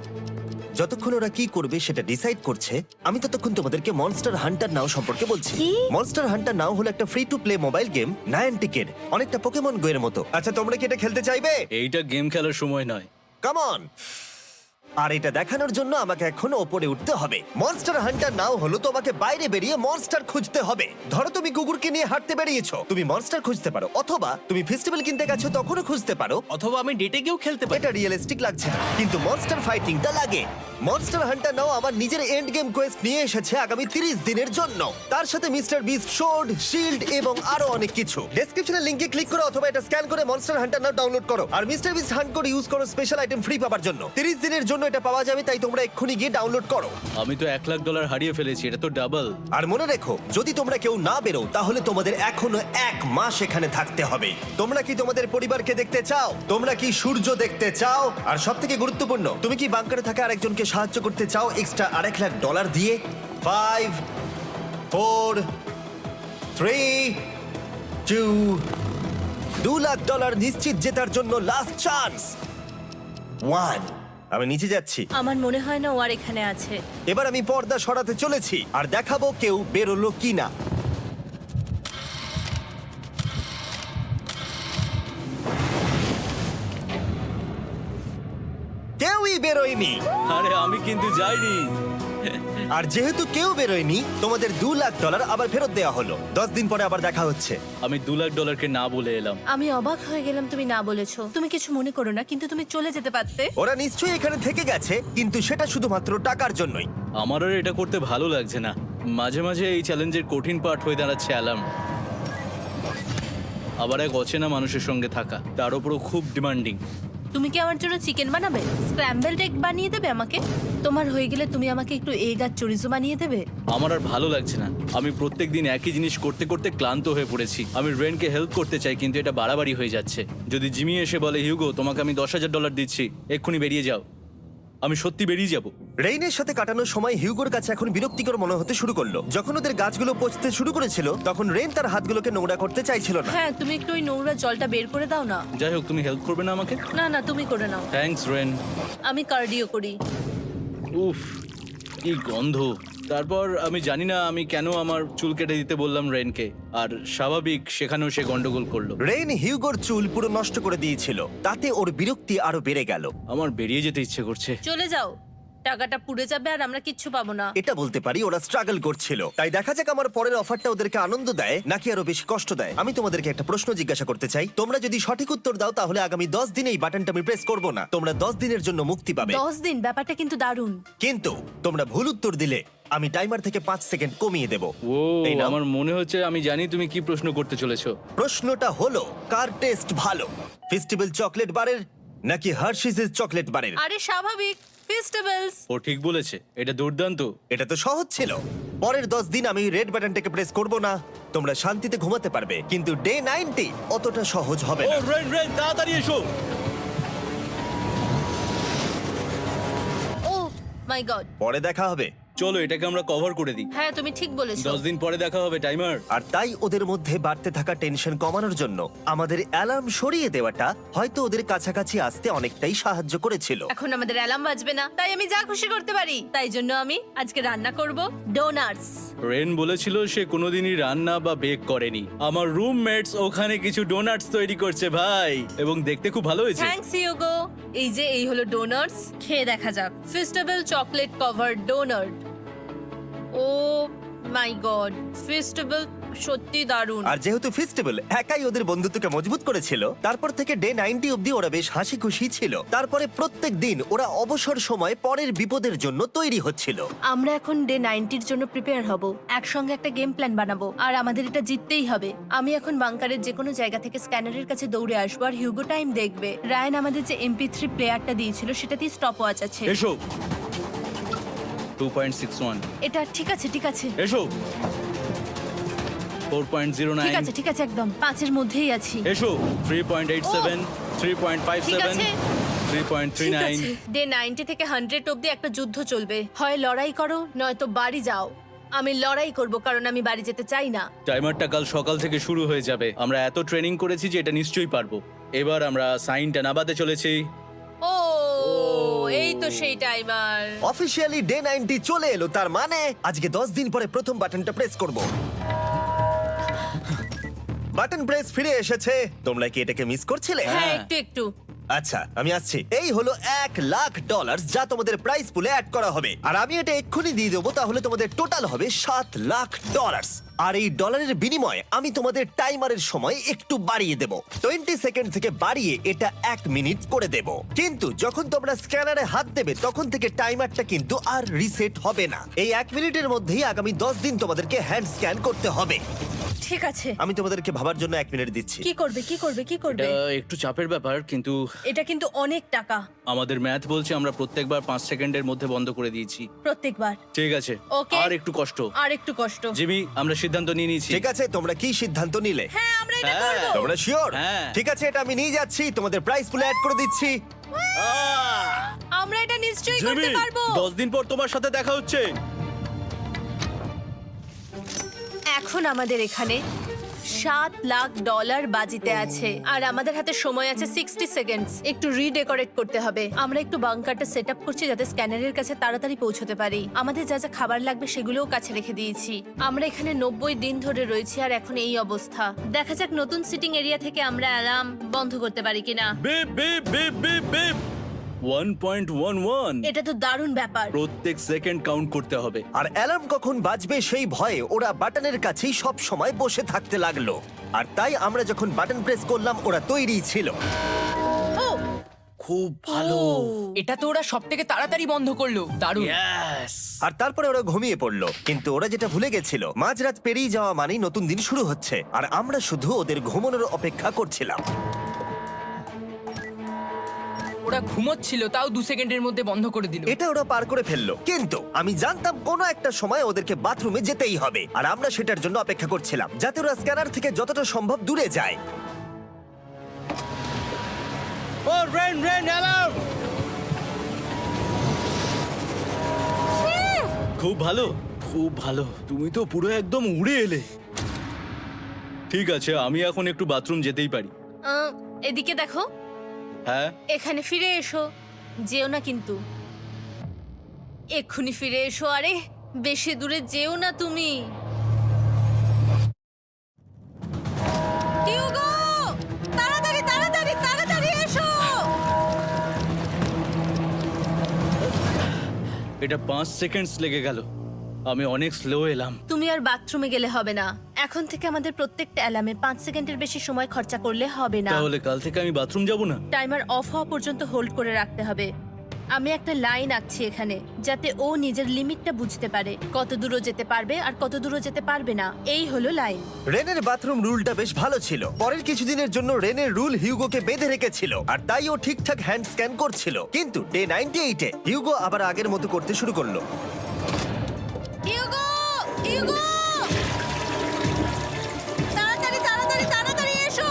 যতক্ষণ ওরা কি করবে সেটা ডিসাইড করছে, আমি ততক্ষণ তোমাদেরকে মনস্টার হান্টার নাও সম্পর্কে বলছি। কি? মনস্টার হান্টার নাও হলো একটা free to play mobile game, নায়ান্টিকের, অনেকটা পোকেমন গো এর মতো। আচ্ছা, তোমরা কি এটা খেলতে চাইবে? এইটা গেম খেলার সময় নয়। Come on. আর এটা দেখানোর জন্য আমাকে এখন ওপরে উঠতে হবে। মনস্টার হান্টার নাও হলো তোমাকে বাইরে বেরিয়ে মনস্টার খুঁজতে হবে। ধরো তুমি কুকুরকে নিয়ে হাঁটতে বেরিয়েছো, তুমি মনস্টার খুঁজতে পারো, অথবা তুমি ফেস্টিভ্যাল কিনতে গেছো তখনও খুঁজতে পারো। অথবা আমি ডেটে গিয়েও খেলতে পারি। এটা রিয়েলিস্টিক লাগছে না, কিন্তু মনস্টার ফাইটিংটা লাগে। মনস্টার হান্টার নাও আমার নিজের এন্ড গেম কোয়েস্ট নিয়ে এসেছে আগামী 30 দিনের জন্য। তার সাথে মিস্টার বিস্ট সোর্ড, শিল্ড এবং আরো অনেক কিছু। ডেসক্রিপশনে লিংকে ক্লিক করো অথবা এটা স্ক্যান করে মনস্টার হান্টার নাও ডাউনলোড করো। আর mister beast hunt code use করো স্পেশাল আইটেম ফ্রি পাওয়ার জন্য। 30 দিনের জন্য এটা পাওয়া যাবে, তাই তোমরা এক্ষুনি গিয়ে ডাউনলোড করো। আমি তো $1 লাখ হারিয়ে ফেলেছি, এটা তো ডাবল। আর মনে রেখো, যদি তোমরা কেউ না বেরো তাহলে তোমাদের এখনো 1 মাস এখানে থাকতে হবে। তোমরা কি তোমাদের পরিবারকে দেখতে চাও? তোমরা কি সূর্য দেখতে চাও? আর সবথেকে গুরুত্বপূর্ণ, তুমি কি বাংকারে থাকা আরেকজনকে সাহায্য করতে চাও এক্সট্রা $1 লাখ দিয়ে? 5 4 3 2 $2 লাখ নিশ্চিত জেতার জন্য লাস্ট চান্স। 1। আমি নিচে যাচ্ছি। আমার মনে হয় না ও আর এখানে আছে। এবার আমি পর্দা সরাতে চলেছি আর দেখাবো কেউ বেরোলো কিনা। কেউই বেরোয়নি। আরে আমি কিন্তু যাইনি। আর যেহেতু কেউ বেরোয়নি, তোমাদের $2 লাখ আবার ফেরত দেওয়া হলো। 10 দিন পরে আবার দেখা হচ্ছে। আমি $2 লাখ না বলে এলাম। আমি অবাক হয়ে গেলাম তুমি না বলেছো। তুমি কিছু মনে করো না, কিন্তু তুমি চলে যেতে পারতে। ওরা নিশ্চয়ই এখানে থেকে গেছে, কিন্তু সেটা শুধুমাত্র টাকার জন্যই। আমার আর এটা করতে ভালো লাগছে না। মাঝে মাঝে এই চ্যালেঞ্জের কঠিন পার্ট হয়ে দাঁড়াচ্ছে অ্যালার্ম। আবার এক অচেনা মানুষের সঙ্গে থাকা, তার উপরও খুব ডিমান্ডিং। তুমি কি আমার জন্য চিকেন বানাবে? স্ক্র্যাম্বলড এগ বানিয়ে দেবে আমাকে? তোমার হয়ে গেলে তুমি আমাকে একটু এগ আর চরিজো বানিয়ে দেবে? আমার আর ভালো লাগছে না। আমি প্রত্যেকদিন একই জিনিস করতে করতে ক্লান্ত হয়ে পড়েছি। আমি রেনকে হেল্প করতে চাই, কিন্তু এটা বাড়াবাড়ি হয়ে যাচ্ছে। যদি জিমি এসে বলে, হিউগো তোমাকে আমি $10,000 দিচ্ছি, এক্ষুনি বেরিয়ে যাও, আমি সত্যি বেরিয়ে যাব। রেইনের সাথে কাটানোর সময় হিউগোর কাছে এখন বিরক্তিকর মনে হতে শুরু করলো। যখন ওদের গাছগুলো পচতে শুরু করেছিল, তখন রেইন তার হাতগুলোকে নোংরা করতে চাইছিল না। হ্যাঁ, তুমি একটু ওই নোংরা জলটা বের করে দাও না। যাই হোক, তুমি হেল্প করবে না আমাকে? না না, তুমি করে নাও। Thanks Ren. আমি কার্ডিও করি। উফ, কি গন্ধ। তারপর আমি জানি না আমি কেন আমার চুল কেটে দিতে বললাম রেনকে, আর স্বাভাবিক সেখানেও সে গন্ডগোল করলো। রেইন হিউগোর চুল পুরো নষ্ট করে দিয়েছিল, তাতে ওর বিরক্তি আরো বেড়ে গেল। আমার বেরিয়ে যেতে ইচ্ছে করছে। চলে যাও, টাকাটা পুড়ে যাবে আর আমরা কিচ্ছু পাবো না। এটা বলতে পারি ওরা স্ট্রাগল করছিল। তাই দেখা যাক আমার পরের অফারটা ওদেরকে আনন্দ দেয় নাকি আরো বেশি কষ্ট দেয়। আমি তোমাদেরকে একটা প্রশ্ন জিজ্ঞাসা করতে চাই, তোমরা যদি সঠিক উত্তর দাও তাহলে আগামী 10 দিনে এই বাটনটা আমি প্রেস করব না, তোমরা 10 দিনের জন্য মুক্তি পাবে। 10 দিন, ব্যাপারটা কিন্তু দারুণ। কিন্তু তোমরা ভুল উত্তর দিলে আমি টাইমার থেকে 5 সেকেন্ড কমিয়ে দেব। ও এই নাও। আমার মনে হচ্ছে আমি জানি তুমি কি প্রশ্ন করতে চলেছো। প্রশ্নটা হলো কার টেস্ট ভালো, ফেস্টিভ্যাল চকলেট বারের নাকি হার্শিসের চকলেট বারের? আরে স্বাভাবিক, ফেস্টিভ্যালস। ও ঠিক বলেছে, এটা দুর্দান্ত। এটা তো সহজ ছিল। পরের 10 দিন আমি রেড বাটনটাকে প্রেস করব না, তোমরা শান্তিতে ঘুমাতে পারবে। কিন্তু ডে 90 অতটা সহজ হবে ও না। রেন রেন তাড়াতাড়ি এসো। ও মাই গড। পরে দেখা হবে। চলো এটাকে আমরা কভার করে দিই। হ্যাঁ তুমি ঠিক বলেছো। 10 দিন পরে দেখা হবে টাইমার। আর তাই ওদের মধ্যে বাড়তে থাকা টেনশন কমানোর জন্য আমাদের অ্যালার্ম সরিয়ে দেওয়াটা হয়তো ওদের কাছাকাছি আসতে অনেকটাই সাহায্য করেছিল। এখন আমাদের অ্যালার্ম বাজবে না, তাই আমি যা খুশি করতে পারি। তাই জন্য আমি আজকে রান্না করব ডোনাটস। রেন বলেছিল সে কোনোদিনই রান্না বা বেক করেনি। আমার রুমমেটস ওখানে কিছু ডোনাটস তৈরি করছে ভাই, এবং দেখতে খুব ভালো হয়েছে। থ্যাঙ্কস ইউগো। এই হলো ডোনাটস, খেয়ে দেখা যাক। Festival chocolate cover donut. Oh my God, festival সত্যি দারুণ। আর যেহেতু ফেস্টিভ্যাল একাই ওদের বন্ধুত্বকে মজবুত করেছিল, তারপর থেকে ডে 90 অব্দি ওরা বেশ হাসি খুশি ছিল। তারপরে প্রত্যেক দিন ওরা অবসর সময় পরের বিপদের জন্য তৈরি হচ্ছিল। আমরা এখন ডে 90-র জন্য প্রিপেয়ার হব, একসঙ্গে একটা গেম প্ল্যান বানাবো, আর আমাদের এটা জিততেই হবে। আমি এখন বাংকারের যে কোনো জায়গা থেকে স্ক্যানারের কাছে দৌড়ে আসবো, আর হিউগো টাইম দেখবে। রায়ান আমাদের যে MP3 প্লেয়ারটা দিয়েছিল সেটাতেই স্টপ ওয়াচ আছে। এসো 2.61। এটা ঠিক আছে, ঠিক আছে, এসো ঠিক 4.09। আছে, ঠিক আছে, একদম 5-এর মধ্যেই আছি। এসো 3.87, ঠিক 3.57, আছে, ঠিক 3.39। আছে। ডে 90 থেকে 100 অব্দি একটা যুদ্ধ চলবে। হয় লড়াই করো নয়তো বাড়ি যাও। আমি লড়াই করব, কারণ আমি বাড়ি যেতে চাই না। টাইমারটা কাল সকাল থেকে শুরু হয়ে যাবে। আমরা এত ট্রেনিং করেছি যে এটা নিশ্চয়ই পারবো। এবার আমরা সাইনটা নাবাতে চলেছি। ও এই তো সেই টাইমার। অফিসিয়ালি ডে 90 চলে এলো, তার মানে আজকে 10 দিন পরে প্রথম বাটনটা প্রেস করব। বাটন প্রেস ফিরে এসেছে। তোমরা কি এটাকে মিস করছিলে? হ্যাঁ, একটু একটু। আচ্ছা আমি আসছি। এই হলো $1,00,000 যা তোমাদের প্রাইস পুলে অ্যাড করা হবে, আর আমি এটা এক্ষুনি দিয়ে দেবো। তাহলে তোমাদের টোটাল হবে $7,00,000। আর এই ডলারের বিনিময়ে আমি তোমাদের টাইমারের সময় একটু বাড়িয়ে দেব। 20 সেকেন্ড থেকে বাড়িয়ে এটা 1 মিনিট করে দেব। কিন্তু যখন তোমরা স্ক্যানারে হাত দেবে তখন থেকে টাইমারটা কিন্তু আর রিসেট হবে না। এই 1 মিনিটের মধ্যেই আগামী 10 দিন তোমাদেরকে হ্যান্ড স্ক্যান করতে হবে। ঠিক আছে। আমি তোমাদেরকে ভাবার জন্য 1 মিনিট দিচ্ছি। কি করবে, কি করবে, কি করবে? এটা একটু চাপের ব্যাপার, কিন্তু এটা কিন্তু অনেক টাকা আমাদের ম্যাথ বলছে আমরা প্রত্যেকবার 5 সেকেন্ডের মধ্যে বন্ধ করে দিয়েছি। প্রত্যেকবার। ঠিক আছে, Okay. আর একটু কষ্ট। আর একটু কষ্ট। জিমি, আমরা সিদ্ধান্ত নিয়ে নিয়েছি। ঠিক আছে, তোমরা কি সিদ্ধান্ত নিলে? হ্যাঁ, আমরা এটা হ্যাঁ। করব। তোমরা শিওর? হ্যাঁ। ঠিক আছে, এটা আমি নিয়ে যাচ্ছি, তোমাদের প্রাইস পুলে অ্যাড করে দিচ্ছি। আমরা এটা নিশ্চয়ই জিমি, করতে পারবো। 10 দিন পর তোমার সাথে দেখা হচ্ছে। এখন আমাদের এখানে $7,00,000 বাজিতে আছে, আর আমাদের হাতে সময় আছে 60 সেকেন্ডস। একটু রিডেকোরেট করতে হবে। আমরা একটু বাংকারটা সেট আপ করছি যাতে স্ক্যানারের কাছে তাড়াতাড়ি পৌঁছতে পারি। আমাদের যা যা খাবার লাগবে সেগুলোও কাছে রেখে দিয়েছি। আমরা এখানে 90 দিন ধরে রয়েছি, আর এখন এই অবস্থা। দেখা যাক নতুন সিটিং এরিয়া থেকে আমরা অ্যালার্ম বন্ধ করতে পারি কিনা। Beep beep beep beep beep 1.11। এটা তো দারুণ ব্যাপার। প্রত্যেক সেকেন্ড কাউন্ট করতে হবে। আর অ্যালার্ম কখন বাজবে সেই ভয়ে ওরা বাটনের কাছেই সব সময় বসে থাকতে লাগলো। আর তাই আমরা যখন বাটন প্রেস করলাম ওরা তৈরি ছিল। ও খুব ভালো। এটা তো ওরা সব থেকে তাড়াতাড়ি বন্ধ করলো, দারুণ। ইয়েস। আর তারপরে ওরা ঘুমিয়ে পড়লো। কিন্তু ওরা যেটা ভুলে গেছিল, মাঝরাত পেরিয়ে যাওয়া মানেই নতুন দিন শুরু হচ্ছে, আর আমরা শুধু ওদের ঘুমানোর অপেক্ষা করছিলাম। ওরা ঘুমোচ্ছিল, তাও 2 সেকেন্ডের মধ্যে বন্ধ করে দিল। এটা ওরা পার করে ফেললো, কিন্তু আমি জানতাম কোনো একটা সময় ওদেরকে বাথরুমে যেতেই হবে, আর আমরা সেটার জন্য অপেক্ষা করছিলাম যাতে ওরা স্ক্যানার থেকে যতটা সম্ভব দূরে যায়। ও রেন রেন অ্যালার্ম। খুব ভালো, খুব ভালো। তুমি তো পুরো একদম উড়ে এলে। ঠিক আছে, আমি এখন একটু বাথরুম যেতেই পারি। এদিকে দেখো, হ্যাঁ, এখানে ফিরে এসো। যেও না কিন্তু, এক্ষুনি ফিরে এসো। আরে বেশি দূরে যেও না তুমি। হিউগো, তাড়াতাড়ি তাড়াতাড়ি তাড়াতাড়ি এসো। এটা 5 সেকেন্ডস লেগে গেল। আমি অনেক স্লো এলাম। তুমি আর বাথরুমে গেলে হবে না। এখন থেকে আমাদের প্রত্যেকটা অ্যালার্মে 5 সেকেন্ডের বেশি সময় খরচা করলে হবে না। তাহলে কাল থেকে আমি বাথরুম যাব না? টাইমার অফ হওয়া পর্যন্ত হোল্ড করে রাখতে হবে। আমি একটা লাইন আঁকছি এখানে, যাতে ও নিজের লিমিটটা বুঝতে পারে, কত দূরও যেতে পারবে আর কত দূরও যেতে পারবে না। এই হলো লাইন। রেনের বাথরুম রুলটা বেশ ভালো ছিল। পরের কিছুদিনের জন্য রেনের রুল হিউগোকে বেঁধে রেখেছিল, আর তাই ও ঠিকঠাক হ্যান্ড স্ক্যান করছিল। কিন্তু ডে 98-এ হিউগো আবার আগের মতো করতে শুরু করলো। হিউগো! হিউগো! তাড়াতাড়ি তাড়াতাড়ি তাড়াতাড়ি এসো!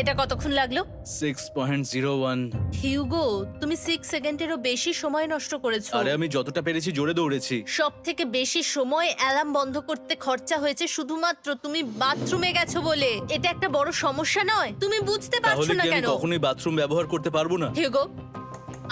এটা কতক্ষণ লাগলো? 6.01। হিউগো, তুমি 6 সেকেন্ডেরও বেশি সময় নষ্ট করেছো। আরে আমি যতটা পেরেছি জোরে দৌড়েছি। সব থেকে বেশি সময় অ্যালার্ম বন্ধ করতে খরচা হয়েছে শুধুমাত্র তুমি বাথরুমে গেছো বলে। এটা একটা বড় সমস্যা নয়? তুমি বুঝতে পারছো তাহলে না কি আমি কেন? কখনোই বাথরুম ব্যবহার করতে পারবো না? হিউগো,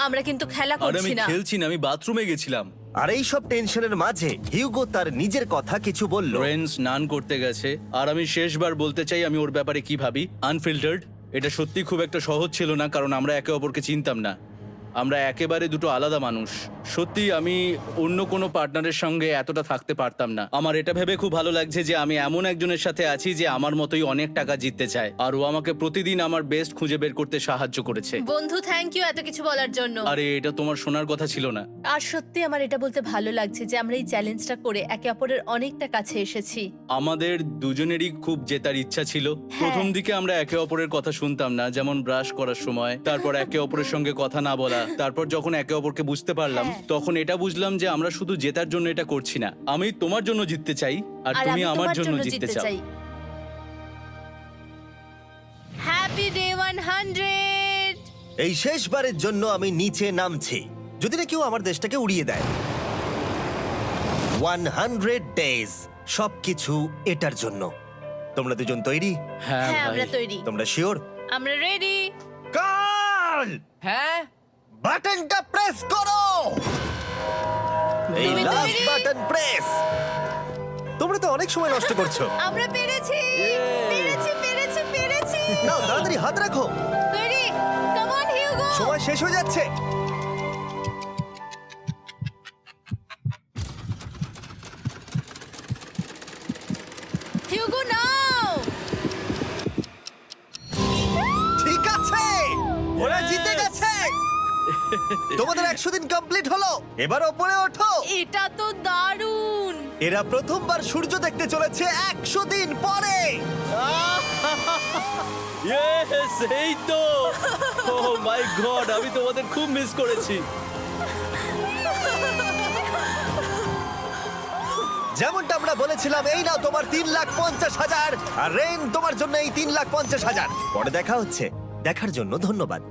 আমরা কিন্তু খেলা আরে আমি করছি না। খেলছি না, আমি বাথরুমে গেছিলাম। আর এই সব টেনশনের মাঝে হিউগো তার নিজের কথা কিছু বলল। রেন স্নান করতে গেছে, আর আমি শেষবার বলতে চাই আমি ওর ব্যাপারে কি ভাবি। আনফিল্টার্ড। এটা সত্যি খুব একটা সহজ ছিল না, কারণ আমরা একে অপরকে চিনতাম না। আমরা একেবারে দুটো আলাদা মানুষ। সত্যি আমি অন্য কোনো পার্টনারের সঙ্গে এতটা থাকতে পারতাম না। আমার এটা ভেবে খুব ভালো লাগছে যে আমি এমন একজনের সাথে আছি যে আমার মতোই অনেক টাকা জিততে চায়, আর ও আমাকে প্রতিদিন আমার বেস্ট খুঁজে বের করতে সাহায্য করেছে। বন্ধু, থ্যাংক ইউ এত কিছু বলার জন্য। আরে এটা তোমার শোনার কথা ছিল না। আর সত্যি আমার এটা বলতে ভালো লাগছে যে আমরা এই চ্যালেঞ্জটা করে একে অপরের অনেকটা কাছে এসেছি। আমাদের দুজনেরই খুব জেতার ইচ্ছা ছিল। প্রথম দিকে আমরা একে অপরের কথা শুনতাম না, যেমন ব্রাশ করার সময়, তারপর একে অপরের সঙ্গে কথা না বলা। তারপর যখন একে অপরকে বুঝতে পারলাম, তখন এটা বুঝলাম যে আমরা শুধু জেতার জন্য এটা করছি না। আমি তোমার জন্য জিততে চাই, আর তুমি আমি আমার তোমার জন্য জিততে চাও। Happy day 100! এই শেষবারের জন্য আমি নিচে নামছি, যদি না কেউ আমার দেশটাকে উড়িয়ে দেয়। 100 ডেজ, সবকিছু এটার জন্য। তোমরা দুজন তৈরি? হ্যাঁ হ্যাঁ, ভাই। আমরা তৈরি। তোমরা শিওর? আমরা রেডি। কার্ল, হ্যাঁ, বাটনটা প্রেস করো। এই তুমি লাস্ট তৈরি? Button press. তোমরা তো অনেক সময় নষ্ট করছো। আমরা পেরেছি! পেরেছি, পেরেছি, পেরেছি! নাও তাড়াতাড়ি হাত রাখো, তৈরি? Come on Hugo! সময় শেষ হয়ে যাচ্ছে। হিউগো নাও! ঠিক আছে, ওরা জিতে গেছে। তোমাদের 100 দিন কমপ্লিট হলো, এবার ওপরে ওঠো। এটা তো দারুণ! এরা প্রথমবার সূর্য দেখতে চলেছে 100 দিন পরে। ইয়েস, এই তো। ও মাই গড, আমি তোমাদের খুব মিস করেছি। যেমনটা আমরা বলেছিলাম, এই নাও তোমার 3,50,000, আর রেন তোমার জন্য এই 3,50,000। পরে দেখা হচ্ছে, দেখার জন্য ধন্যবাদ।